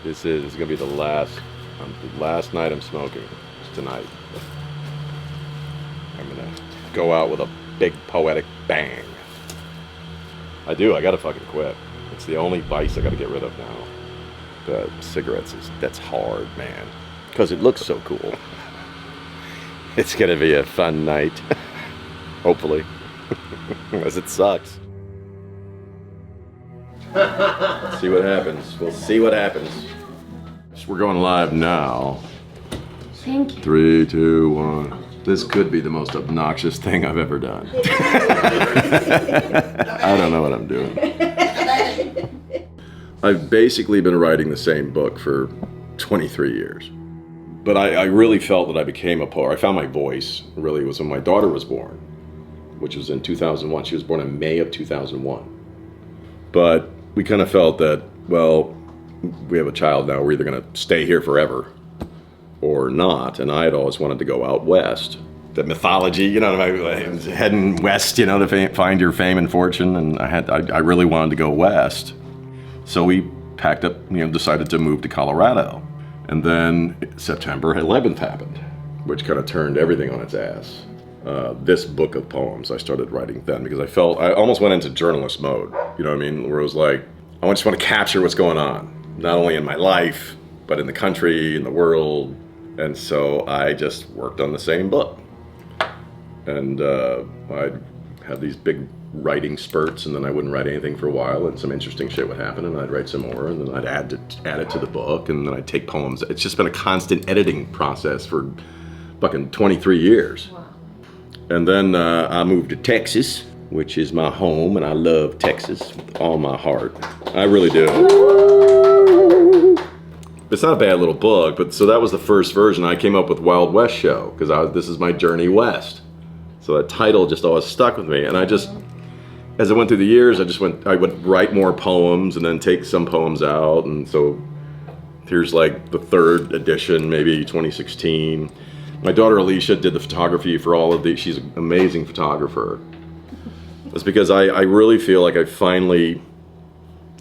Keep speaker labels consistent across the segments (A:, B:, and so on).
A: This is gonna be the last night I'm smoking. It's tonight. I'm gonna go out with a big poetic bang. I gotta fucking quit. It's the only vice I gotta get rid of now. The cigarettes that's hard, man. Because it looks so cool. It's gonna be a fun night. Hopefully. Unless it sucks. See what happens. We'll see what happens. So we're going live now.
B: Thank you.
A: 3, 2, 1. This could be the most obnoxious thing I've ever done. I don't know what I'm doing. I've basically been writing the same book for 23 years. But I really felt that I became a poet. I found my voice, really, was when my daughter was born, which was in 2001. She was born in May of 2001. But we kind of felt that, well, we have a child now. We're either going to stay here forever or not. And I had always wanted to go out west. The mythology, you know, heading west, you know, to find your fame and fortune. And I really wanted to go west. So we packed up, you know, decided to move to Colorado. And then September 11th happened, which kind of turned everything on its ass. This book of poems I started writing then because I almost went into journalist mode, you know what I mean? Where it was like, I just want to capture what's going on, not only in my life, but in the country, in the world. And so I just worked on the same book. And I'd have these big writing spurts, and then I wouldn't write anything for a while, and some interesting shit would happen, and I'd write some more, and then I'd add it to the book, and then I'd take poems. It's just been a constant editing process for fucking 23 years.
B: Wow.
A: And then I moved to Texas, which is my home, and I love Texas with all my heart. I really do. It's not a bad little book, but so that was the first version. I came up with Wild West Show, because this is my journey west. So that title just always stuck with me, and as I went through the years, I would write more poems and then take some poems out, and so here's like the third edition, maybe 2016. My daughter Alicia did the photography for all of these. She's an amazing photographer. It's because I really feel like I finally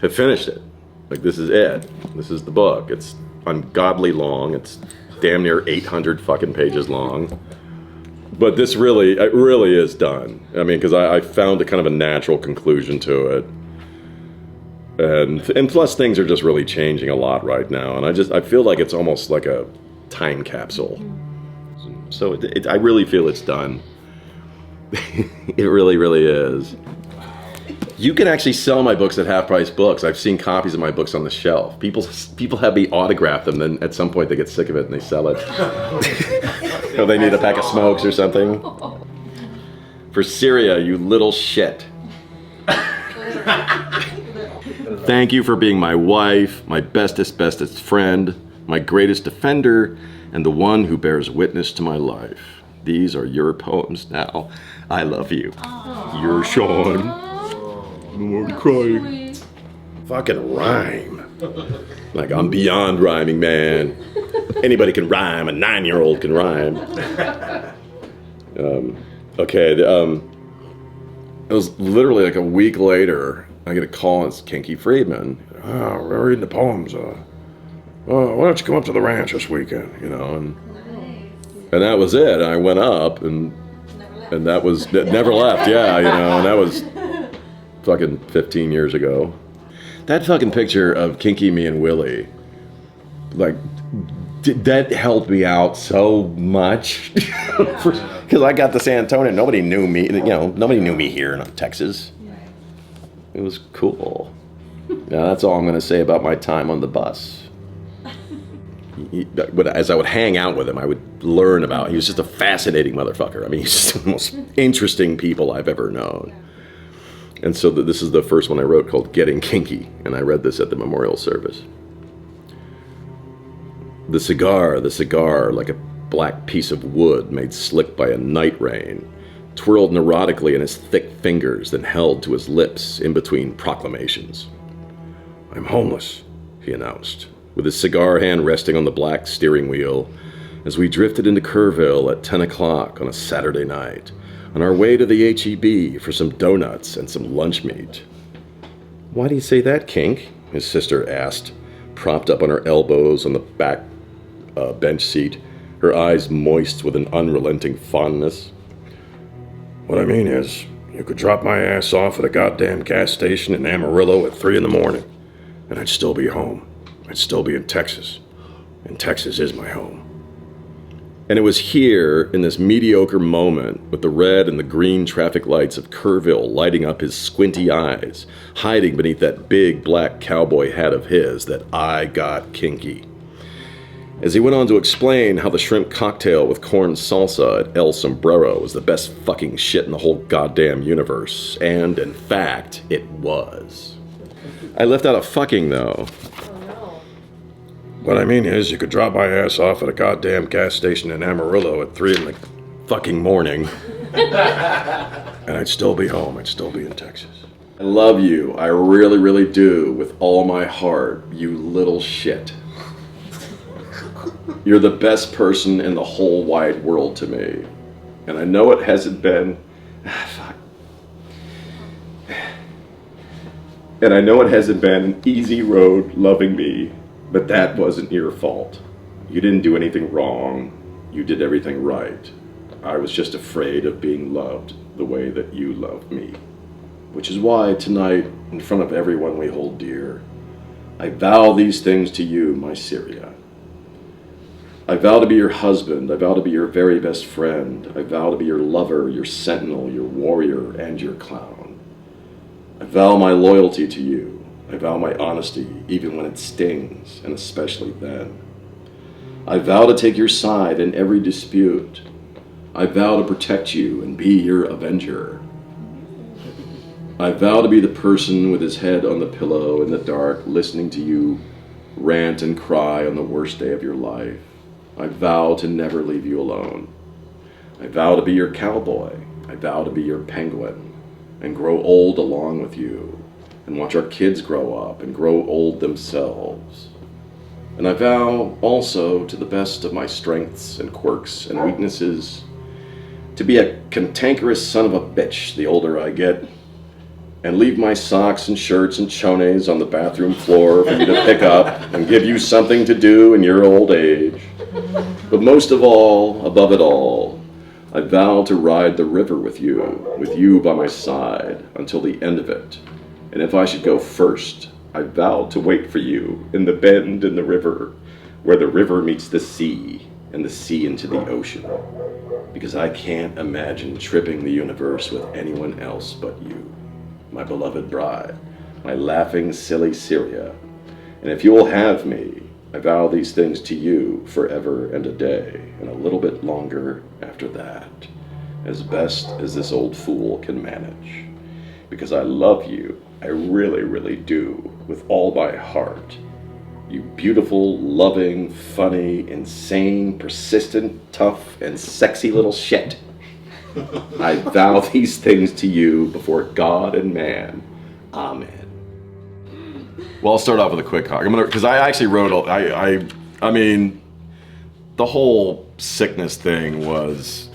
A: have finished it. Like, this is it. This is the book. It's ungodly long. It's damn near 800 fucking pages long. But it really is done. I mean, because I found a kind of a natural conclusion to it. And plus things are just really changing a lot right now. And I feel like it's almost like a time capsule. So I really feel it's done. It really, really is. You can actually sell my books at half-price books. I've seen copies of my books on the shelf. People have me autograph them, then at some point they get sick of it and they sell it. Or they need a pack of smokes or something. For Syria, you little shit. Thank you for being my wife, my bestest friend, my greatest defender, and the one who bears witness to my life. These are your poems now. I love you. Aww. You're Sean. I'm already crying. Fucking rhyme. Like, I'm beyond rhyming, man. Anybody can rhyme. A 9-year-old can rhyme. It was literally like a week later, I get a call, and it's Kinky Friedman. Oh, we're reading the poems. Why don't you come up to the ranch this weekend, you know? And that was it. I went up, and that was, never left, yeah, you know, and that was fucking 15 years ago. That fucking picture of Kinky, me, and Willie, like, that helped me out so much. Because I got to San Antonio, nobody knew me, you know, nobody knew me here in Texas. It was cool. Yeah, that's all I'm going to say about my time on the bus. As I would hang out with him, I would learn about, he was just a fascinating motherfucker. I mean, he's just the most interesting people I've ever known. And so this is the first one I wrote, called Getting Kinky, and I read this at the memorial service. The cigar, like a black piece of wood made slick by a night rain, twirled neurotically in his thick fingers, then held to his lips in between proclamations. I'm homeless, he announced, with his cigar hand resting on the black steering wheel, as we drifted into Kerrville at 10 o'clock on a Saturday night, on our way to the H-E-B for some donuts and some lunch meat. Why do you say that, Kink? His sister asked, propped up on her elbows on the back bench seat, her eyes moist with an unrelenting fondness. What I mean is, you could drop my ass off at a goddamn gas station in Amarillo at 3 in the morning, and I'd still be home. I'd still be in Texas. And Texas is my home. And it was here, in this mediocre moment, with the red and the green traffic lights of Kerrville lighting up his squinty eyes, hiding beneath that big black cowboy hat of his, that I got kinky. As he went on to explain how the shrimp cocktail with corn salsa at El Sombrero was the best fucking shit in the whole goddamn universe. And, in fact, it was. I left out a fucking, though. What I mean is, you could drop my ass off at a goddamn gas station in Amarillo at 3 in the fucking morning, and I'd still be home. I'd still be in Texas. I love you. I really, really do, with all my heart, you little shit. You're the best person in the whole wide world to me. And I know it hasn't been... fuck. And I know it hasn't been an easy road loving me. But that wasn't your fault. You didn't do anything wrong. You did everything right. I was just afraid of being loved the way that you loved me. Which is why tonight, in front of everyone we hold dear, I vow these things to you, my Syria. I vow to be your husband. I vow to be your very best friend. I vow to be your lover, your sentinel, your warrior, and your clown. I vow my loyalty to you. I vow my honesty, even when it stings, and especially then. I vow to take your side in every dispute. I vow to protect you and be your avenger. I vow to be the person with his head on the pillow in the dark, listening to you rant and cry on the worst day of your life. I vow to never leave you alone. I vow to be your cowboy. I vow to be your penguin and grow old along with you, and watch our kids grow up and grow old themselves. And I vow also, to the best of my strengths and quirks and weaknesses, to be a cantankerous son of a bitch the older I get, and leave my socks and shirts and chones on the bathroom floor for you to pick up and give you something to do in your old age. But most of all, above it all, I vow to ride the river with you by my side until the end of it. And if I should go first, I vow to wait for you in the bend in the river, where the river meets the sea, and the sea into the ocean. Because I can't imagine tripping the universe with anyone else but you, my beloved bride, my laughing, silly Syria. And if you will have me, I vow these things to you forever and a day, and a little bit longer after that, as best as this old fool can manage. Because I love you. I really, really do, with all my heart. You beautiful, loving, funny, insane, persistent, tough, and sexy little shit. I vow these things to you before God and man. Amen. Well, I'll start off with a quick talk. Because I actually wrote, I mean, the whole sickness thing was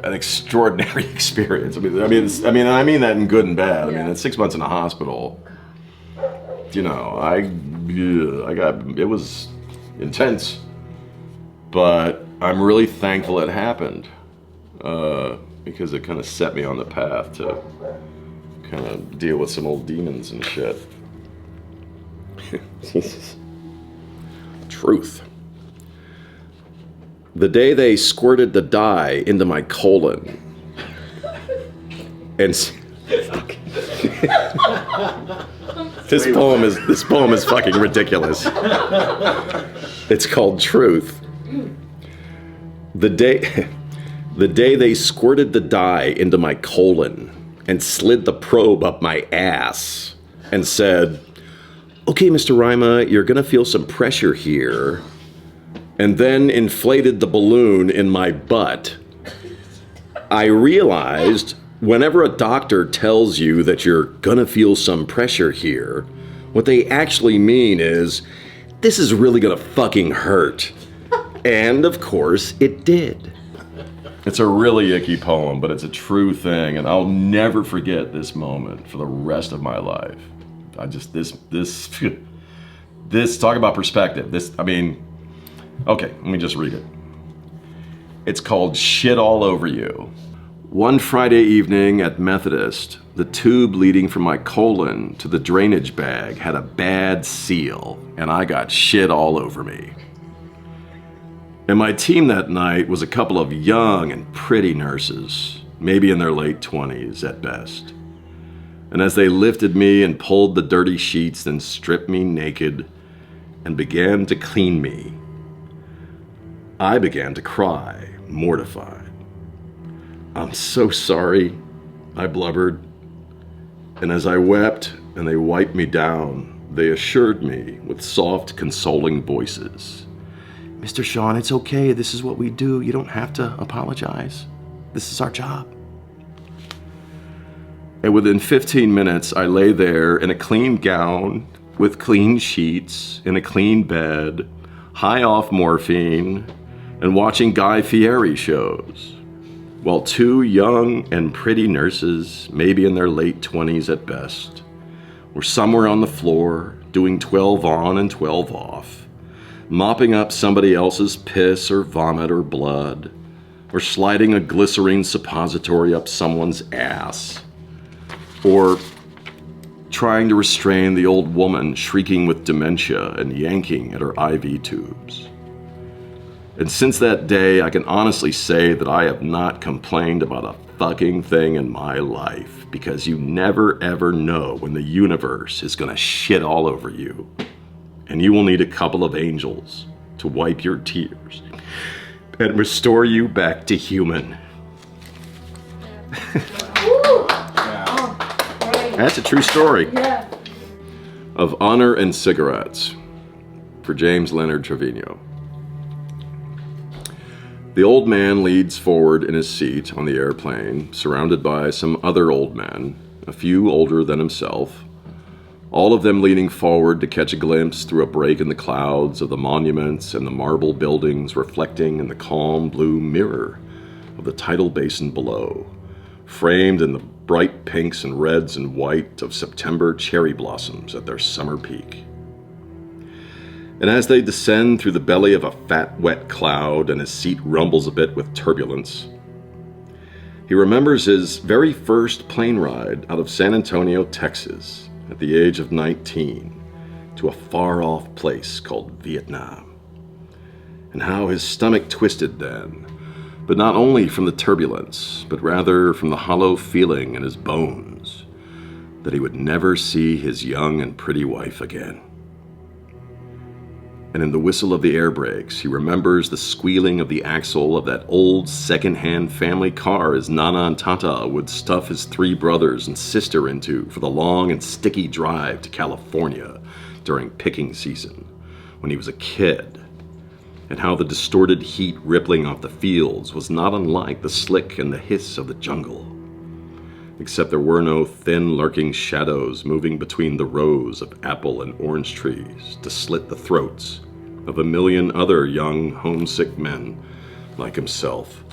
A: an extraordinary experience. I mean that in good and bad. I mean, 6 months in a hospital, you know, it was intense, but I'm really thankful it happened, because it kind of set me on the path to kind of deal with some old demons and shit. Jesus. Truth. The day they squirted the dye into my colon, and this poem is fucking ridiculous. It's called Truth. The day they squirted the dye into my colon and slid the probe up my ass and said, "Okay, Mr. Rima, you're gonna feel some pressure here," and then inflated the balloon in my butt, I realized whenever a doctor tells you that you're gonna feel some pressure here, what they actually mean is, this is really gonna fucking hurt. And of course, it did. It's a really icky poem, but it's a true thing, and I'll never forget this moment for the rest of my life. Talk about perspective. Okay, let me just read it. It's called Shit All Over You. One Friday evening at Methodist, the tube leading from my colon to the drainage bag had a bad seal, and I got shit all over me. And my team that night was a couple of young and pretty nurses, maybe in their late 20s at best. And as they lifted me and pulled the dirty sheets and stripped me naked and began to clean me, I began to cry, mortified. "I'm so sorry," I blubbered. And as I wept and they wiped me down, they assured me with soft, consoling voices, "Mr. Sean, it's okay. This is what we do. You don't have to apologize. This is our job." And within 15 minutes, I lay there in a clean gown, with clean sheets, in a clean bed, high off morphine, and watching Guy Fieri shows, while two young and pretty nurses, maybe in their late 20s at best, were somewhere on the floor doing 12 on and 12 off, mopping up somebody else's piss or vomit or blood, or sliding a glycerine suppository up someone's ass, or trying to restrain the old woman shrieking with dementia and yanking at her IV tubes. And since that day, I can honestly say that I have not complained about a fucking thing in my life, because you never ever know when the universe is gonna shit all over you, and you will need a couple of angels to wipe your tears and restore you back to human. That's a true story.
B: Yeah.
A: Of Honor and Cigarettes, for James Leonard Trevino. The old man leads forward in his seat on the airplane, surrounded by some other old men, a few older than himself, all of them leaning forward to catch a glimpse through a break in the clouds of the monuments and the marble buildings reflecting in the calm blue mirror of the tidal basin below, framed in the bright pinks and reds and white of September cherry blossoms at their summer peak. And as they descend through the belly of a fat, wet cloud and his seat rumbles a bit with turbulence, he remembers his very first plane ride out of San Antonio, Texas, at the age of 19, to a far-off place called Vietnam, and how his stomach twisted then, but not only from the turbulence, but rather from the hollow feeling in his bones that he would never see his young and pretty wife again. And in the whistle of the air brakes, he remembers the squealing of the axle of that old second-hand family car his Nana and Tata would stuff his three brothers and sister into for the long and sticky drive to California during picking season when he was a kid, and how the distorted heat rippling off the fields was not unlike the slick and the hiss of the jungle, except there were no thin lurking shadows moving between the rows of apple and orange trees to slit the throats of a million other young homesick men like himself,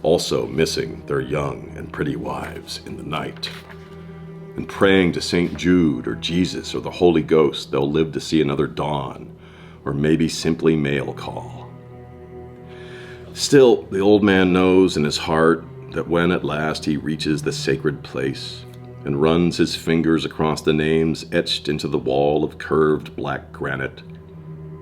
A: also missing their young and pretty wives in the night, and praying to St. Jude or Jesus or the Holy Ghost they'll live to see another dawn, or maybe simply mail call. Still, the old man knows in his heart that when at last he reaches the sacred place and runs his fingers across the names etched into the wall of curved black granite,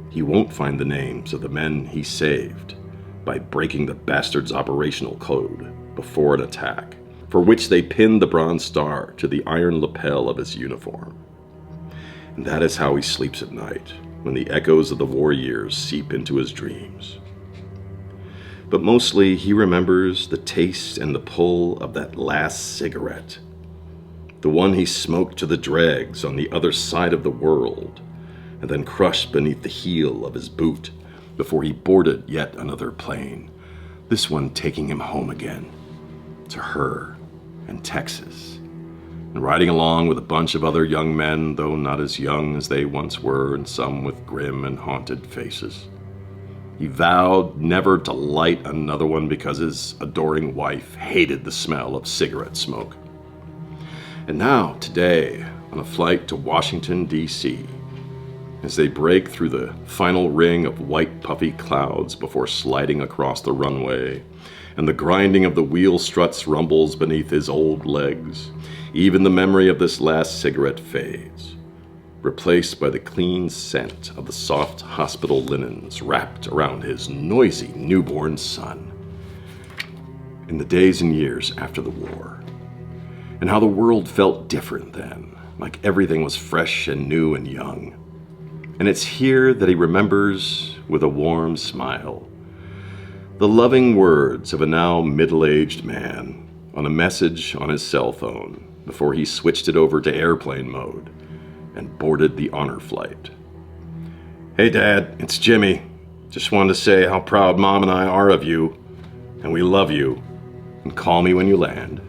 A: he won't find the names of the men he saved by breaking the bastards' operational code before an attack, for which they pinned the bronze star to the iron lapel of his uniform. And that is how he sleeps at night, when the echoes of the war years seep into his dreams. But mostly he remembers the taste and the pull of that last cigarette, the one he smoked to the dregs on the other side of the world, and then crushed beneath the heel of his boot before he boarded yet another plane, this one taking him home again, to her and Texas, and riding along with a bunch of other young men, though not as young as they once were, and some with grim and haunted faces. He vowed never to light another one because his adoring wife hated the smell of cigarette smoke. And now, today, on a flight to Washington, D.C., as they break through the final ring of white puffy clouds before sliding across the runway, and the grinding of the wheel struts rumbles beneath his old legs. Even the memory of this last cigarette fades, replaced by the clean scent of the soft hospital linens wrapped around his noisy newborn son. In the days and years after the war, and how the world felt different then, like everything was fresh and new and young. And it's here that he remembers with a warm smile the loving words of a now middle-aged man on a message on his cell phone before he switched it over to airplane mode and boarded the honor flight. "Hey Dad, it's Jimmy. Just wanted to say how proud Mom and I are of you, and we love you, and call me when you land."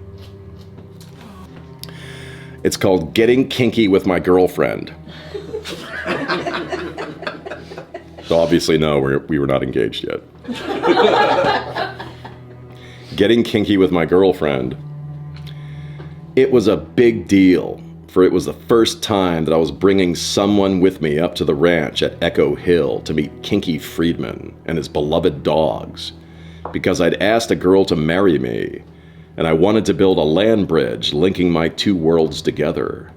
A: It's called Getting Kinky with My Girlfriend. So obviously, no, we were not engaged yet. Getting Kinky with My Girlfriend. It was a big deal, for it was the first time that I was bringing someone with me up to the ranch at Echo Hill to meet Kinky Friedman and his beloved dogs, because I'd asked a girl to marry me, and I wanted to build a land bridge linking my two worlds together.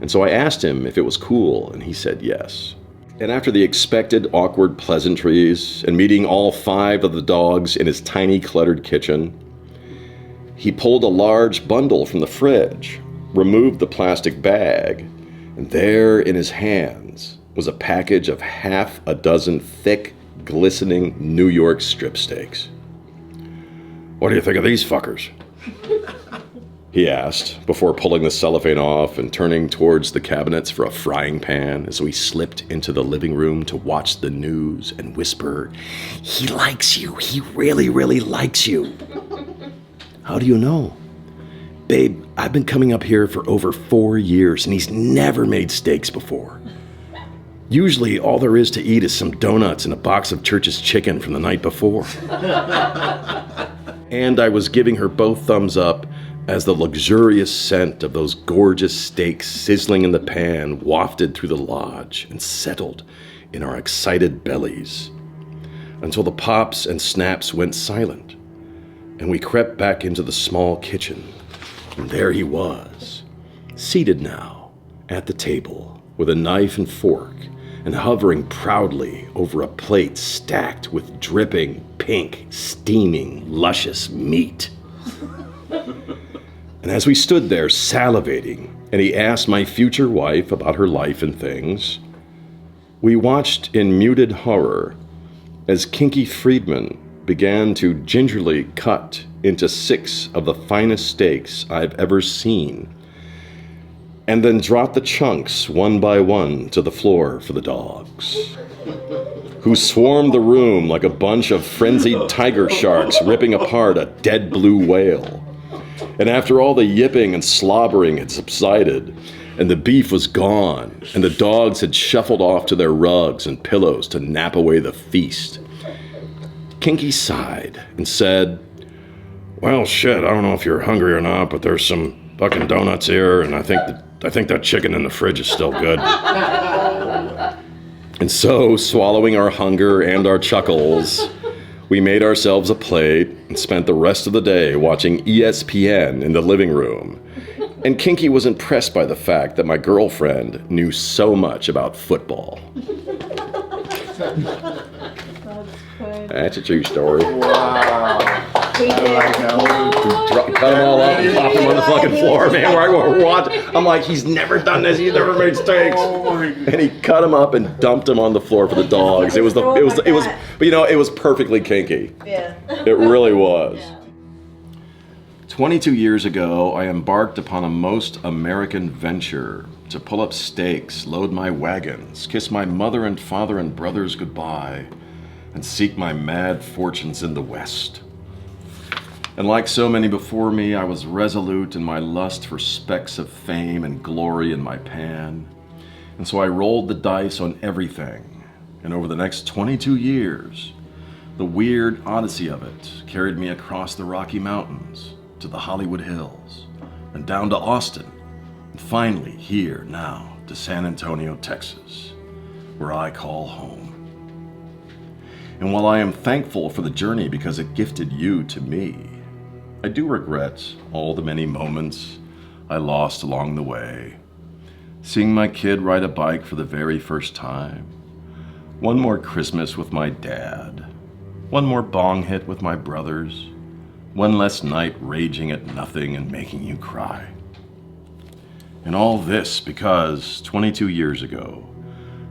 A: And so I asked him if it was cool, and he said yes. And after the expected awkward pleasantries and meeting all 5 of the dogs in his tiny cluttered kitchen, he pulled a large bundle from the fridge, removed the plastic bag, and there in his hands was a package of half a dozen thick, glistening New York strip steaks. "What do you think of these fuckers?" he asked, before pulling the cellophane off and turning towards the cabinets for a frying pan as we slipped into the living room to watch the news and whisper, "He likes you. He really, really likes you." "How do you know?" "Babe, I've been coming up here for over 4 years, and he's never made steaks before. Usually, all there is to eat is some donuts and a box of Church's chicken from the night before." And I was giving her both thumbs up as the luxurious scent of those gorgeous steaks sizzling in the pan wafted through the lodge and settled in our excited bellies, until the pops and snaps went silent, and we crept back into the small kitchen. And there he was, seated now at the table with a knife and fork, and hovering proudly over a plate stacked with dripping, pink, steaming, luscious meat. And as we stood there salivating, and he asked my future wife about her life and things, we watched in muted horror as Kinky Friedman began to gingerly cut into 6 of the finest steaks I've ever seen, and then dropped the chunks one by one to the floor for the dogs, who swarmed the room like a bunch of frenzied tiger sharks ripping apart a dead blue whale. And after all the yipping and slobbering had subsided, and the beef was gone, and the dogs had shuffled off to their rugs and pillows to nap away the feast, Kinky sighed and said, "Well, shit, I don't know if you're hungry or not, but there's some fucking donuts here, and I think that chicken in the fridge is still good." And so, swallowing our hunger and our chuckles, we made ourselves a plate and spent the rest of the day watching ESPN in the living room. And Kinky was impressed by the fact that my girlfriend knew so much about football. That's a true story.
B: Wow.
A: Cut them all up and plop them on the fucking floor, man. We're watching. I'm like, he's never done this. He's never made steaks. And he cut them up and dumped them on the floor for the dogs. It was, but you know, it was perfectly kinky.
B: Yeah.
A: It really was. Yeah. 22 years ago, I embarked upon a most American venture to pull up stakes, load my wagons, kiss my mother and father and brothers goodbye, and seek my mad fortunes in the West. And like so many before me, I was resolute in my lust for specks of fame and glory in my pan. And so I rolled the dice on everything. And over the next 22 years, the weird odyssey of it carried me across the Rocky Mountains to the Hollywood Hills and down to Austin, and finally here now to San Antonio, Texas, where I call home. And while I am thankful for the journey because it gifted you to me, I do regret all the many moments I lost along the way. Seeing my kid ride a bike for the very first time, one more Christmas with my dad, one more bong hit with my brothers, one less night raging at nothing and making you cry. And all this because 22 years ago,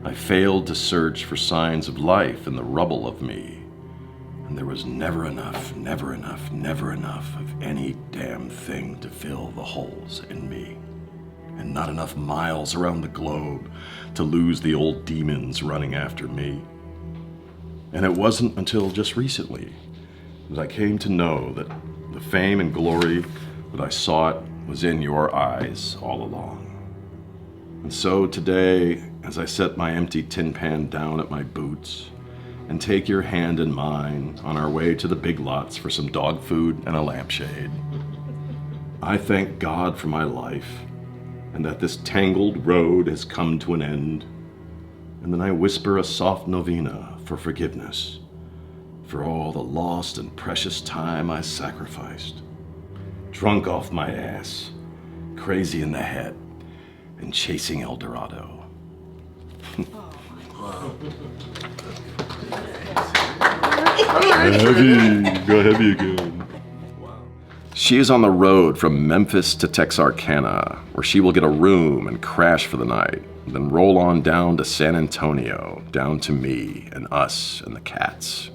A: I failed to search for signs of life in the rubble of me. And there was never enough, never enough, never enough of any damn thing to fill the holes in me. And not enough miles around the globe to lose the old demons running after me. And it wasn't until just recently that I came to know that the fame and glory that I sought was in your eyes all along. And so today, as I set my empty tin pan down at my boots and take your hand in mine on our way to the big lots for some dog food and a lampshade, I thank God for my life and that this tangled road has come to an end. And then I whisper a soft novena for forgiveness for all the lost and precious time I sacrificed. Drunk off my ass, crazy in the head, and chasing El Dorado. Got heavy again. She is on the road from Memphis to Texarkana, where she will get a room and crash for the night, then roll on down to San Antonio, down to me and us and the cats.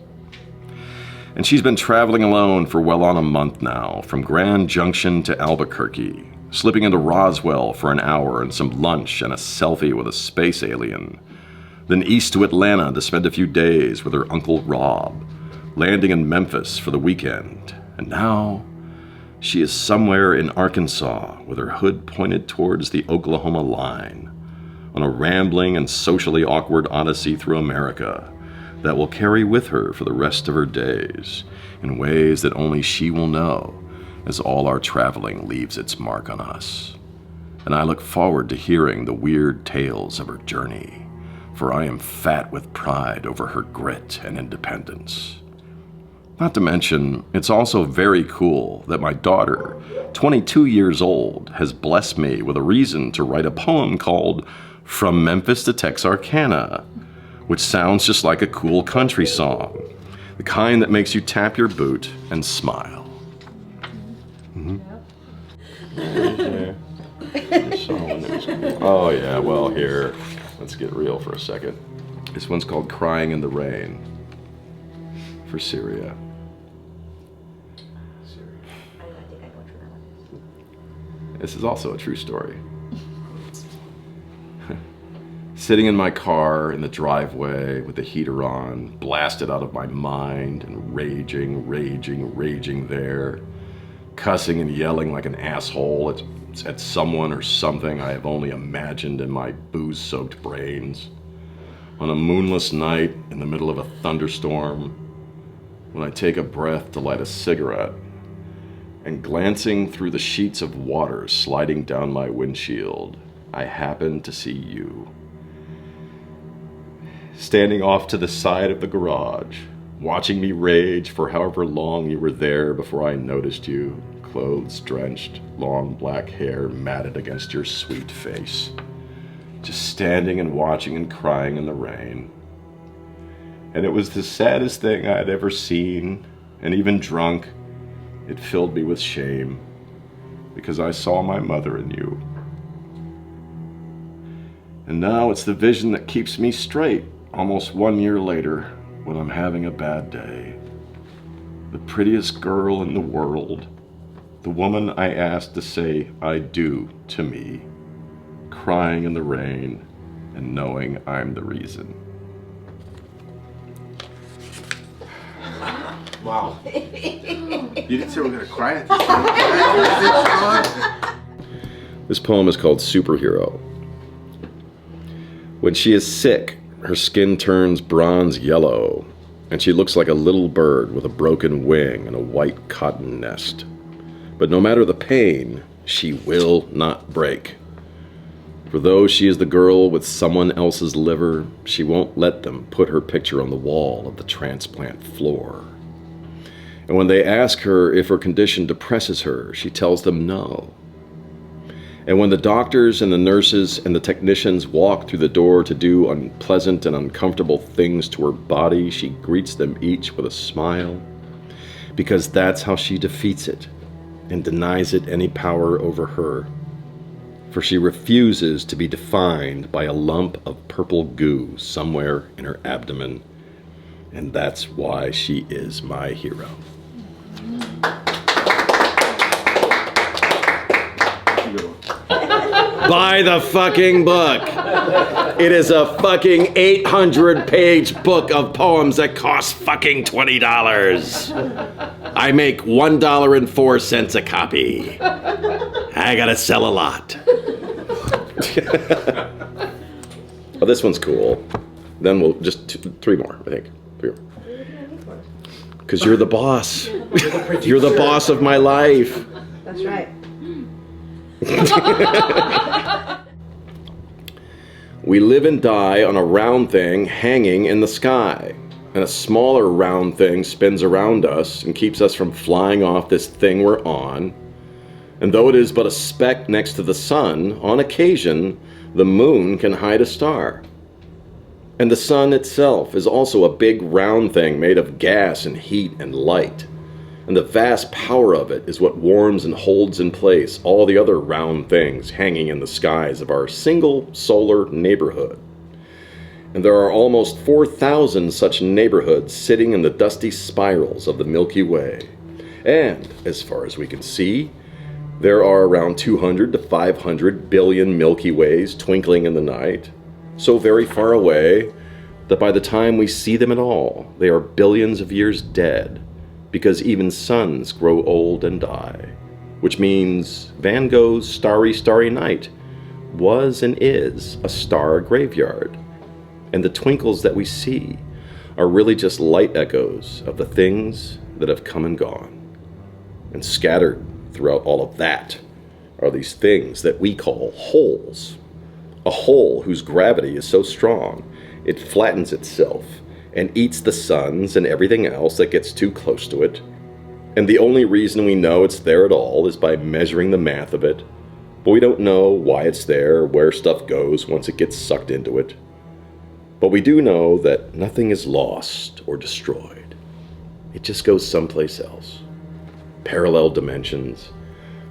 A: And she's been traveling alone for well on a month now, from Grand Junction to Albuquerque, slipping into Roswell for an hour and some lunch and a selfie with a space alien, then east to Atlanta to spend a few days with her Uncle Rob, landing in Memphis for the weekend, and now she is somewhere in Arkansas with her hood pointed towards the Oklahoma line, on a rambling and socially awkward odyssey through America that will carry with her for the rest of her days in ways that only she will know as all our traveling leaves its mark on us. And I look forward to hearing the weird tales of her journey, for I am fat with pride over her grit and independence. Not to mention, it's also very cool that my daughter, 22 years old, has blessed me with a reason to write a poem called From Memphis to Texarkana, which sounds just like a cool country song, the kind that makes you tap your boot and smile. Mm-hmm. Oh yeah, well here, let's get real for a second. This one's called Crying in the Rain, for Syria. This is also a true story. Sitting in my car in the driveway with the heater on, blasted out of my mind and raging there, cussing and yelling like an asshole at someone or something I have only imagined in my booze-soaked brains. On a moonless night in the middle of a thunderstorm, when I take a breath to light a cigarette, and glancing through the sheets of water sliding down my windshield, I happen to see you. Standing off to the side of the garage, watching me rage for however long you were there before I noticed you, clothes drenched, long black hair matted against your sweet face. Just standing and watching and crying in the rain. And it was the saddest thing I had ever seen, and even drunk, it filled me with shame, because I saw my mother in you. And now it's the vision that keeps me straight, almost 1 year later, when I'm having a bad day. The prettiest girl in the world, the woman I asked to say I do to me, crying in the rain and knowing I'm the reason.
B: Wow. You didn't say we're gonna cry at this time.
A: This poem is called Superhero. When she is sick, her skin turns bronze yellow, and she looks like a little bird with a broken wing and a white cotton nest. But no matter the pain, she will not break. For though she is the girl with someone else's liver, she won't let them put her picture on the wall of the transplant floor. And when they ask her if her condition depresses her, she tells them no. And when the doctors and the nurses and the technicians walk through the door to do unpleasant and uncomfortable things to her body, she greets them each with a smile, because that's how she defeats it and denies it any power over her. For she refuses to be defined by a lump of purple goo somewhere in her abdomen, and that's why she is my hero. Buy the fucking book. It is a fucking 800-page book of poems that costs fucking $20. I make $1.04 a copy. I gotta sell a lot. Oh, this one's cool. Then we'll just three more, I think. Three more. Because you're the boss. You're the boss of my life.
C: That's right.
A: We live and die on a round thing hanging in the sky, and a smaller round thing spins around us and keeps us from flying off this thing we're on. And though it is but a speck next to the sun, on occasion the moon can hide a star. And the sun itself is also a big round thing made of gas and heat and light. And the vast power of it is what warms and holds in place all the other round things hanging in the skies of our single solar neighborhood. And there are almost 4,000 such neighborhoods sitting in the dusty spirals of the Milky Way. And, as far as we can see, there are around 200 to 500 billion Milky Ways twinkling in the night, so very far away that by the time we see them at all, they are billions of years dead, because even suns grow old and die, which means Van Gogh's Starry, Starry Night was and is a star graveyard, and the twinkles that we see are really just light echoes of the things that have come and gone. And scattered throughout all of that are these things that we call holes. A hole whose gravity is so strong it flattens itself and eats the suns and everything else that gets too close to it. And the only reason we know it's there at all is by measuring the math of it. But we don't know why it's there or where stuff goes once it gets sucked into it. But we do know that nothing is lost or destroyed. It just goes someplace else. Parallel dimensions,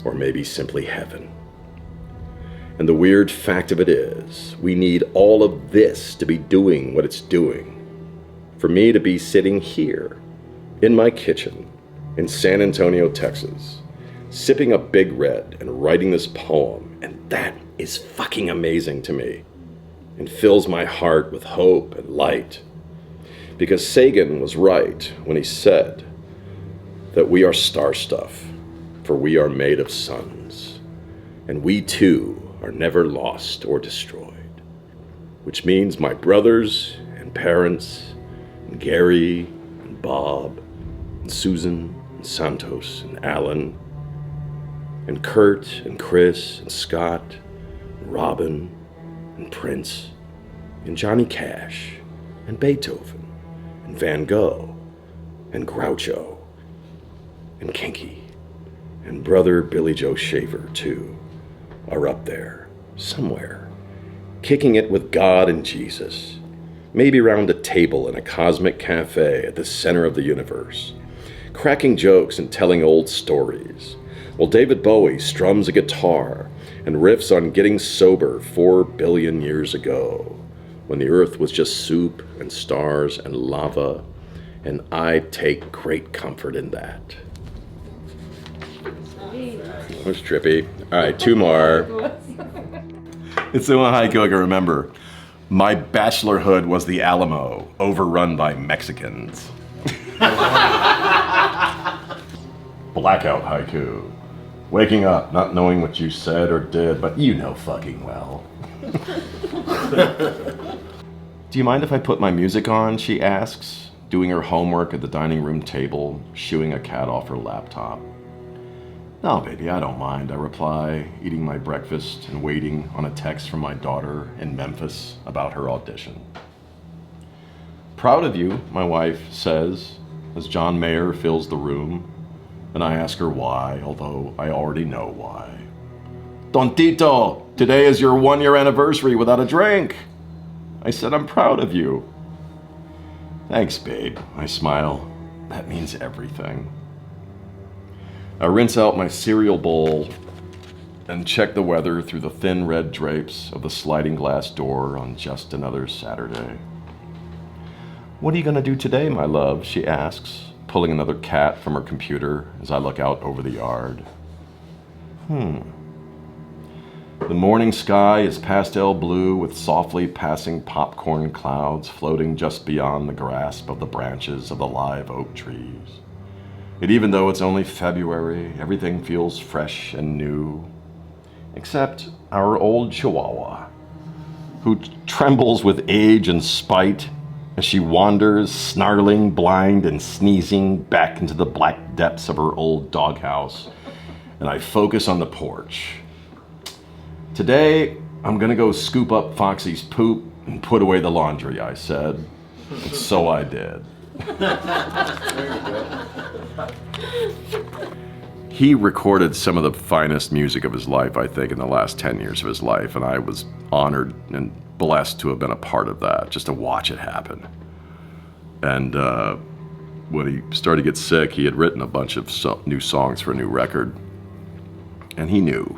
A: or maybe simply heaven. And the weird fact of it is, we need all of this to be doing what it's doing. For me to be sitting here, in my kitchen, in San Antonio, Texas, sipping a Big Red and writing this poem, and that is fucking amazing to me, and fills my heart with hope and light. Because Sagan was right when he said that we are star stuff, for we are made of suns, and we too are never lost or destroyed. Which means my brothers and parents, and Gary and Bob and Susan and Santos and Alan and Kurt and Chris and Scott and Robin and Prince and Johnny Cash and Beethoven and Van Gogh and Groucho and Kinky and brother Billy Joe Shaver too are up there somewhere, kicking it with God and Jesus, maybe round a table in a cosmic cafe at the center of the universe, cracking jokes and telling old stories, while David Bowie strums a guitar and riffs on getting sober 4 billion years ago, when the earth was just soup and stars and lava, and I take great comfort in that. That was trippy. All right, 2 more. It's the one haiku I can remember. My bachelorhood was the Alamo, overrun by Mexicans. Blackout haiku. Waking up, not knowing what you said or did, but you know fucking well. Do you mind if I put my music on, she asks, doing her homework at the dining room table, shooing a cat off her laptop. No, baby, I don't mind, I reply, eating my breakfast and waiting on a text from my daughter in Memphis about her audition. Proud of you, my wife says, as John Mayer fills the room, and I ask her why, although I already know why. Don Tito, today is your 1-year anniversary without a drink. I said, I'm proud of you. Thanks, babe, I smile. That means everything. I rinse out my cereal bowl and check the weather through the thin red drapes of the sliding glass door on just another Saturday. What are you going to do today, my love? She asks, pulling another cat from her computer as I look out over the yard. The morning sky is pastel blue with softly passing popcorn clouds floating just beyond the grasp of the branches of the live oak trees. And even though it's only February, everything feels fresh and new, except our old Chihuahua, who trembles with age and spite as she wanders, snarling, blind, and sneezing back into the black depths of her old doghouse, and I focus on the porch. Today, I'm gonna go scoop up Foxy's poop and put away the laundry, I said. And so I did. He recorded some of the finest music of his life, I think, in the last 10 years of his life, and I was honored and blessed to have been a part of that, just to watch it happen. And when he started to get sick, he had written a bunch of new songs for a new record, and he knew.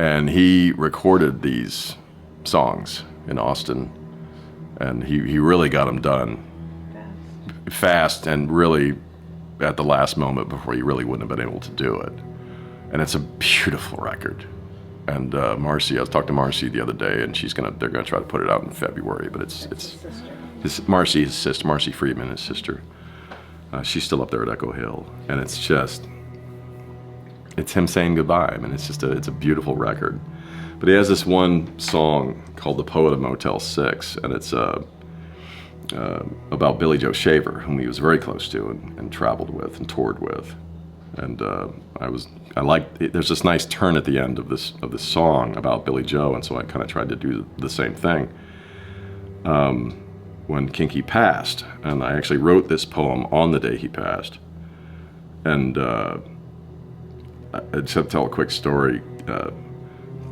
A: And he recorded these songs in Austin, and he really got them done fast and really at the last moment before he really wouldn't have been able to do it. And it's a beautiful record. And Marcy, I was talking to Marcy the other day, and they're gonna try to put it out in February. But Marcy, his sister, Marcy Friedman, his sister. She's still up there at Echo Hill, and it's him saying goodbye. I mean, it's a beautiful record. But he has this one song called "The Poet of Motel 6," and it's about Billy Joe Shaver, whom he was very close to and traveled with and toured with. And there's this nice turn at the end of this song about Billy Joe, and so I kind of tried to do the same thing when Kinky passed. And I actually wrote this poem on the day he passed. And to tell a quick story,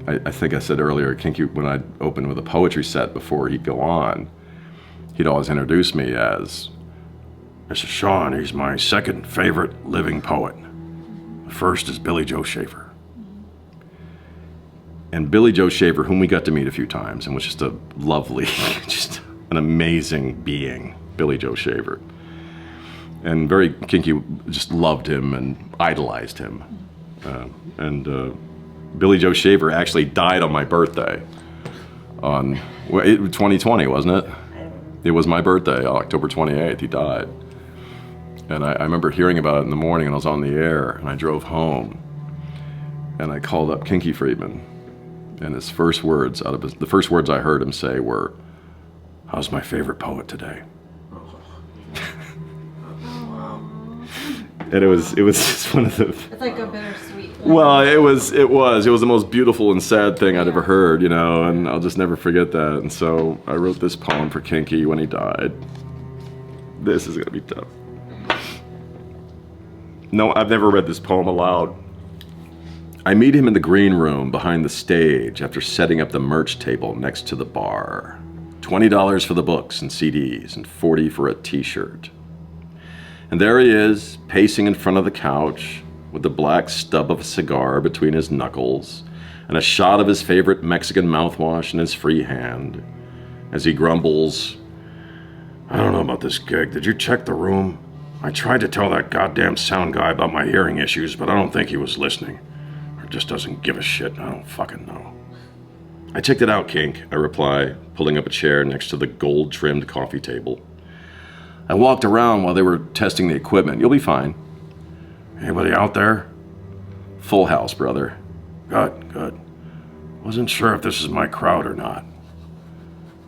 A: I think I said earlier, Kinky, when I opened with a poetry set before he'd go on, he'd always introduce me as, "Mr. Sean, he's my second favorite living poet. The first is Billy Joe Shaver." And Billy Joe Shaver, whom we got to meet a few times, and was just a lovely, just an amazing being, Billy Joe Shaver. And Kinky just loved him and idolized him. Billy Joe Shaver actually died on my birthday on 2020, wasn't it? It was my birthday, October 28th, he died. And I remember hearing about it in the morning, and I was on the air, and I drove home, and I called up Kinky Friedman, and the first words I heard him say were, "How's my favorite poet today?" And it was just one of the...
C: It's like a bittersweet.
A: Well, it was the most beautiful and sad thing I'd ever heard, and I'll just never forget that. And so I wrote this poem for Kinky when he died. This is gonna be tough. No, I've never read this poem aloud. I meet him in the green room behind the stage after setting up the merch table next to the bar. $20 for the books and CDs and $40 for a t-shirt. And there he is, pacing in front of the couch with the black stub of a cigar between his knuckles and a shot of his favorite Mexican mouthwash in his free hand as he grumbles, "I don't know about this gig. Did you check the room? I tried to tell that goddamn sound guy about my hearing issues, but I don't think he was listening. Or just doesn't give a shit. I don't fucking know." "I checked it out, Kink," I reply, pulling up a chair next to the gold-trimmed coffee table. "I walked around while they were testing the equipment. You'll be fine." "Anybody out there?" "Full house, brother." Good. Wasn't sure if this is my crowd or not."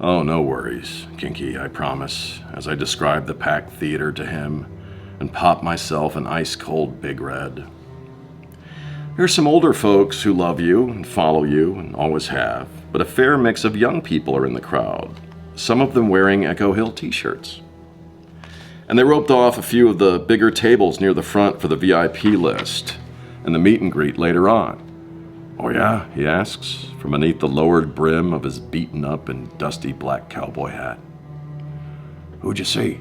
A: "Oh, no worries, Kinky, I promise," as I described the packed theater to him and pop myself an ice-cold Big Red. There's some older folks who love you and follow you and always have, but a fair mix of young people are in the crowd, some of them wearing Echo Hill t-shirts. And they roped off a few of the bigger tables near the front for the VIP list and the meet and greet later on. "Oh yeah?" he asks, from beneath the lowered brim of his beaten up and dusty black cowboy hat. "Who'd you see?"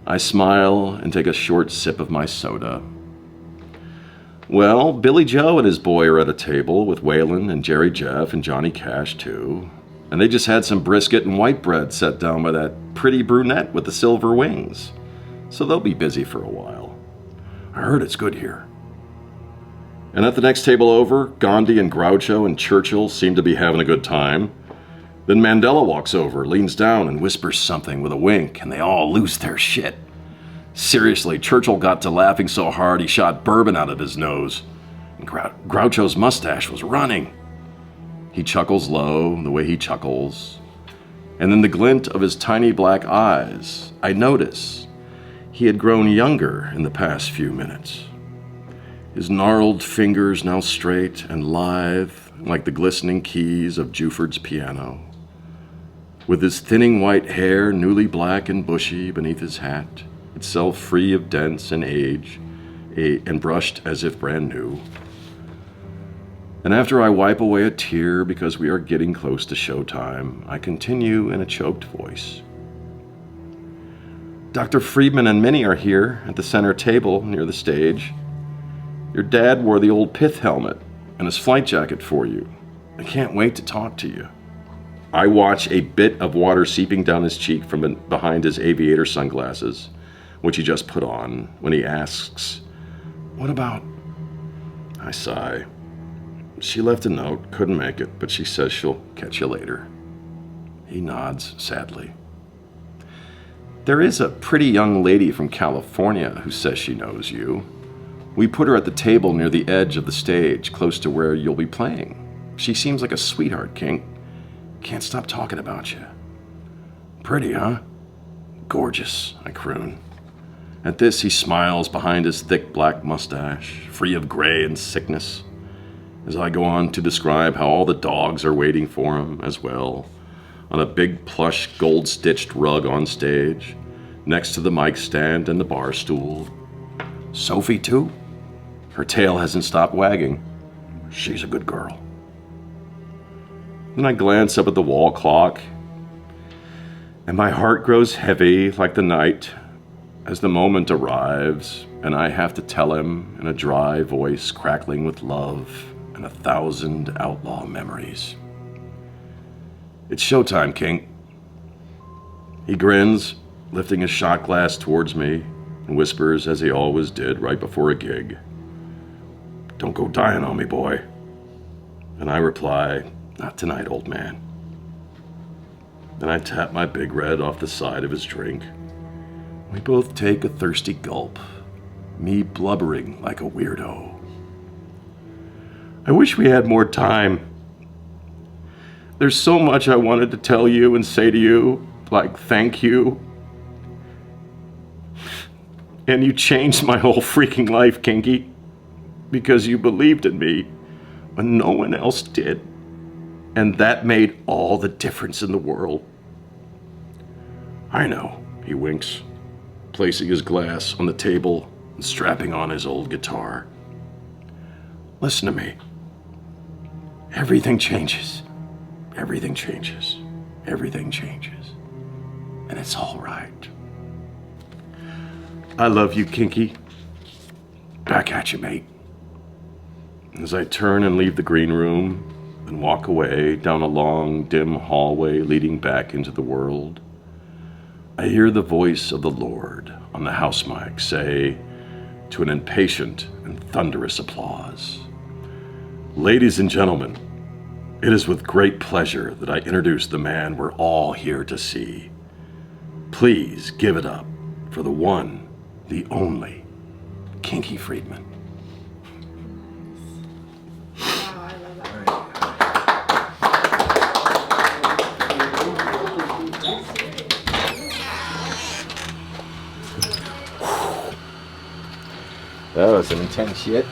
A: I smile and take a short sip of my soda. "Well, Billy Joe and his boy are at a table with Waylon and Jerry Jeff and Johnny Cash too. And they just had some brisket and white bread set down by that pretty brunette with the silver wings. So they'll be busy for a while. I heard it's good here." And at the next table over, Gandhi and Groucho and Churchill seem to be having a good time. Then Mandela walks over, leans down, and whispers something with a wink, and they all lose their shit. Seriously, Churchill got to laughing so hard he shot bourbon out of his nose. And Groucho's mustache was running. He chuckles low, the way he chuckles. And in the glint of his tiny black eyes, I notice he had grown younger in the past few minutes. His gnarled fingers now straight and lithe, like the glistening keys of Juford's piano. With his thinning white hair newly black and bushy beneath his hat, itself free of dents and age, and brushed as if brand new. And after I wipe away a tear because we are getting close to showtime, I continue in a choked voice. "Dr. Friedman and Minnie are here at the center table near the stage. Your dad wore the old pith helmet and his flight jacket for you. I can't wait to talk to you." I watch a bit of water seeping down his cheek from behind his aviator sunglasses, which he just put on, when he asks, "What about?" I sigh. "She left a note, couldn't make it, but she says she'll catch you later." He nods sadly. "There is a pretty young lady from California who says she knows you. We put her at the table near the edge of the stage, close to where you'll be playing. She seems like a sweetheart, King. Can't stop talking about you." "Pretty, huh?" "Gorgeous," I croon. At this, he smiles behind his thick black mustache, free of gray and sickness, as I go on to describe how all the dogs are waiting for him as well, on a big plush gold-stitched rug on stage, next to the mic stand and the bar stool. "Sophie, too? Her tail hasn't stopped wagging. She's a good girl." Then I glance up at the wall clock, and my heart grows heavy like the night as the moment arrives, and I have to tell him in a dry voice crackling with love and 1,000 outlaw memories. "It's showtime, King." He grins, lifting his shot glass towards me, and whispers, as he always did right before a gig, "Don't go dying on me, boy." And I reply, "Not tonight, old man." Then I tap my Big Red off the side of his drink. We both take a thirsty gulp, me blubbering like a weirdo. "I wish we had more time. There's so much I wanted to tell you and say to you, like thank you. And you changed my whole freaking life, Kinky, because you believed in me when no one else did. And that made all the difference in the world." "I know," he winks, placing his glass on the table and strapping on his old guitar. "Listen to me. Everything changes. Everything changes. Everything changes. And it's all right. I love you, Kinky. Back at you, mate." As I turn and leave the green room and walk away down a long, dim hallway leading back into the world, I hear the voice of the Lord on the house mic say, to an impatient and thunderous applause, "Ladies and gentlemen, it is with great pleasure that I introduce the man we're all here to see. Please give it up for the one, the only, Kinky Friedman."
C: Wow, I love that.
B: That was some intense shit.